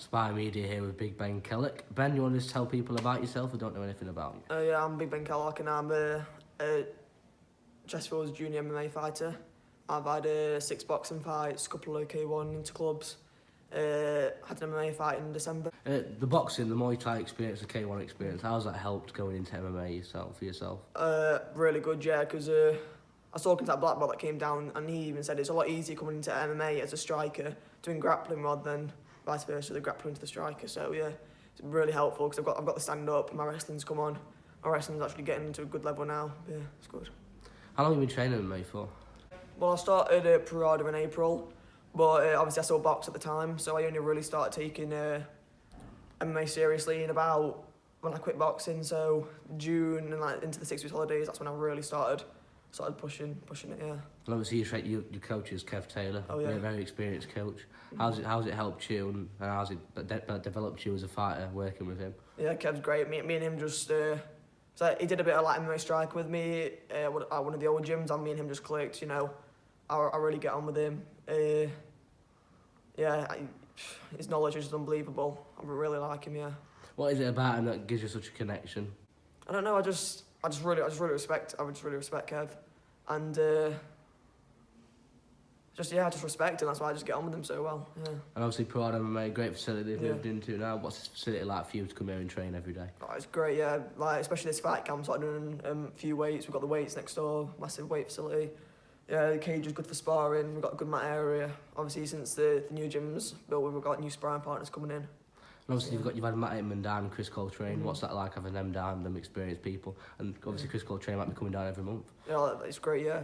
Spy Media here with Big Ben Kellock. Ben, you want to just tell people about yourself who don't know anything about you? Yeah, I'm Big Ben Kellock and I'm a Chesterfield's junior MMA fighter. I've had 6 boxing fights, a couple of K1 into clubs. Had an MMA fight in December. The boxing, the Muay Thai experience, the K1 experience, how's that helped going into MMA for yourself? Really good, yeah, because I was talking to that black belt that came down and he even said it's a lot easier coming into MMA as a striker, doing grappling rather than vice versa, the grappling to the striker. So yeah, it's really helpful because I've got the stand up, my wrestling's come on. My wrestling's actually getting to a good level now. Yeah, it's good. How long have you been training MMA for? Well, I started at Parada in April, but obviously I still boxed at the time, so I only really started taking MMA seriously in about when I quit boxing. So June and like into the 6 weeks holidays, that's when I really started pushing it. Yeah. And obviously your coach is Kev Taylor, Oh, yeah. a very experienced coach. How's it helped you and how's it developed you as a fighter working with him? Yeah, Kev's great. Me and him just. So he did a bit of like MMA striking with me at one of the old gyms, and me and him just clicked. You know, I really get on with him. His knowledge is unbelievable. I really like him. Yeah. What is it about him that gives you such a connection? I don't know. I just really respect. I just really respect Kev, and I just respect him. That's why I just get on with him so well. Yeah. And obviously Pride MMA, great facility they've moved into now. What's this facility like for you to come here and train every day? Oh, it's great, yeah. Like especially this fight camp, so I'm doing a few weights. We've got the weights next door, massive weight facility. Yeah, the cage is good for sparring. We've got a good mat area. Obviously, since the new gym's built, we've got new sparring partners coming in. And obviously you've had Matt Hitman down and Chris Coltrane. What's that like having them down, them experienced people? And obviously Chris Coltrane might be coming down every month. Yeah, it's great. Yeah,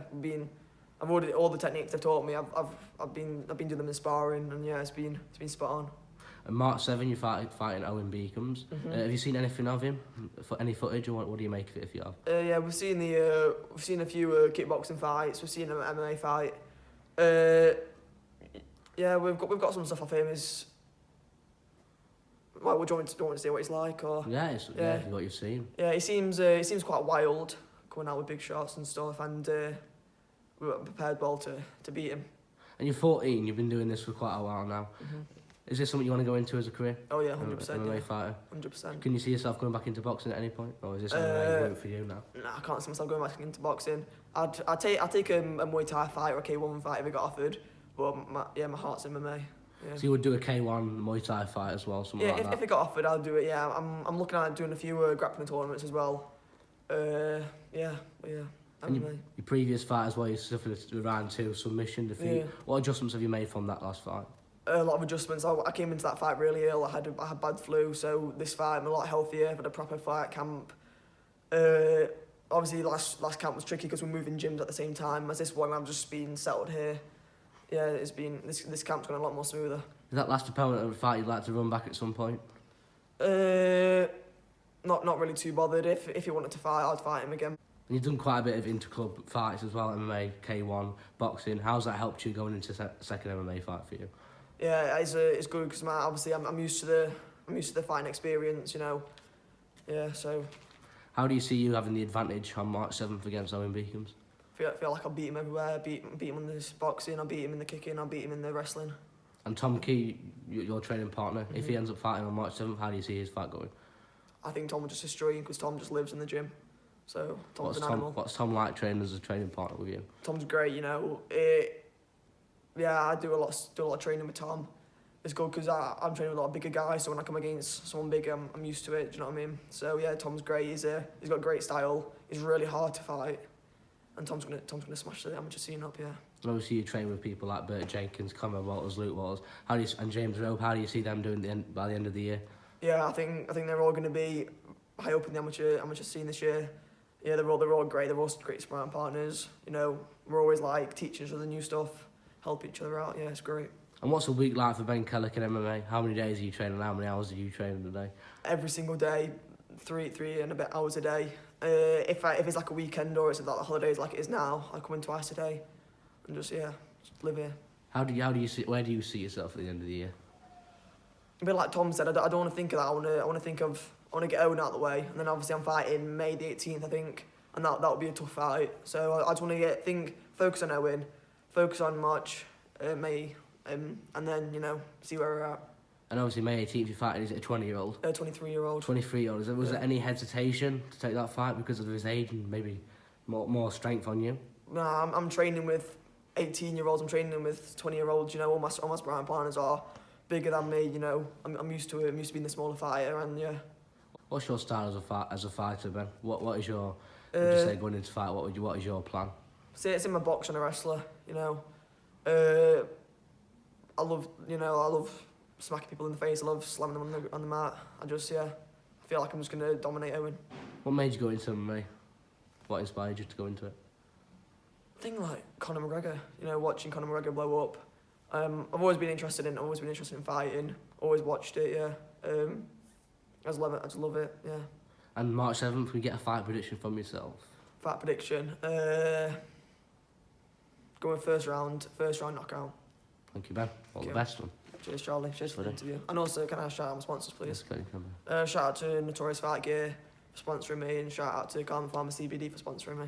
I've already all the techniques they've taught me. I've been doing them in sparring, and yeah, it's been spot on. And March 7, you're fighting Owen Beacons. Have you seen anything of him? Any footage, or what do you make of it if you have? Yeah, we've seen a few kickboxing fights. We've seen an MMA fight. Yeah, we've got some stuff off him. Well, do you want me to say what he's like, or? Yeah, what you've seen. Yeah, he seems quite wild, going out with big shots and stuff, and we were prepared well to beat him. And you're 14. You've been doing this for quite a while now. Is this something you want to go into as a career? Oh yeah, 100%. MMA fighter. 100%. Can you see yourself going back into boxing at any point, or is this MMA for you now? Nah, I can't see myself going back into boxing. I'd take a Muay Thai fight or a K1 fight if it got offered, but my heart's in MMA. Yeah. So you would do a K1 Muay Thai fight as well, something like that? If it got offered, I'll do it. Yeah, I'm looking at doing a few grappling tournaments as well. Yeah. And your previous fight as well, you suffered a round 2 submission defeat. Yeah. What adjustments have you made from that last fight? A lot of adjustments. I came into that fight really ill. I had bad flu, so this fight I'm a lot healthier. I've had a proper fight camp. Obviously, last camp was tricky because we're moving gyms at the same time. As this one, I'm just being settled here. Yeah, it's been this camp's gone a lot more smoother. Is that last opponent of a fight you'd like to run back at some point? Not really too bothered. If he wanted to fight, I'd fight him again. And you've done quite a bit of inter-club fights as well, MMA, K1, boxing. How's that helped you going into second MMA fight for you? Yeah, it's good because obviously I'm used to the fighting experience, you know. Yeah, so. How do you see you having the advantage on March 7th against Owen Beacons? Feel like I'll beat him everywhere. I beat him in the boxing. I'll beat him in the kicking. I'll beat him in the wrestling. And Tom Key, your training partner, if he ends up fighting on March 7th, how do you see his fight going? I think Tom will just destroy him because Tom just lives in the gym. So Tom's an animal. What's Tom like training as a training partner with you? Tom's great, you know. I do a lot of training with Tom. It's good because I'm training with a lot of bigger guys, so when I come against someone big, I'm used to it. Do you know what I mean? So yeah, Tom's great. He's got great style. He's really hard to fight, and Tom's gonna smash the amateur scene up. Yeah. And obviously you train with people like Bert Jenkins, Conor Walters, Luke Walters, and James Robe. How do you see them doing by the end of the year? Yeah, I think they're all going to be high up in the amateur scene this year. Yeah, they're all great. They're all great sparring partners. You know, we're always like teaching each other new stuff, help each other out. Yeah, it's great. And what's a week like for Ben Kellock in MMA? How many days are you training? How many hours are you training a day? Every single day, three and a bit hours a day. If it's like a weekend or it's like the holidays like it is now, I come in twice a day, and just live here. How do you see? Where do you see yourself at the end of the year? A bit like Tom said, I don't want to think of that. I want to get Owen out of the way, and then obviously I'm fighting May the 18th, I think, and that would be a tough fight. So I just want to focus on Owen, focus on March, May, and then see where we're at. And obviously May 18th you're fighting, is it a 20-year-old? 23-year-old. 23-year-old. Was there any hesitation to take that fight because of his age and maybe more strength on you? No, I'm training with 18-year-olds. I'm training with 20-year-olds. You know, all my sparring partners are bigger than me. You know, I'm used to it. I'm used to being the smaller fighter, and yeah. What's your style as a fighter, Ben? What is your? Would you say going into fight? What is your plan? See, it's in my box and a wrestler. You know, I love smacking people in the face. I love slamming them on the mat. I feel like I'm just gonna dominate Owen. What made you go into MMA? What inspired you to go into it? I think like Conor McGregor. You know, watching Conor McGregor blow up. I've always been interested in fighting. Always watched it. Yeah. I just love it. Yeah. And March 7th, we get a fight prediction from yourself. Fight prediction. Going first round knockout. Thank you, Ben. All the best, man. Cheers, Charlie. Cheers for the interview. And also, can I shout out my sponsors, please? Yes, Shout out to Notorious Fight Gear for sponsoring me, and shout out to Calm Farmer CBD for sponsoring me.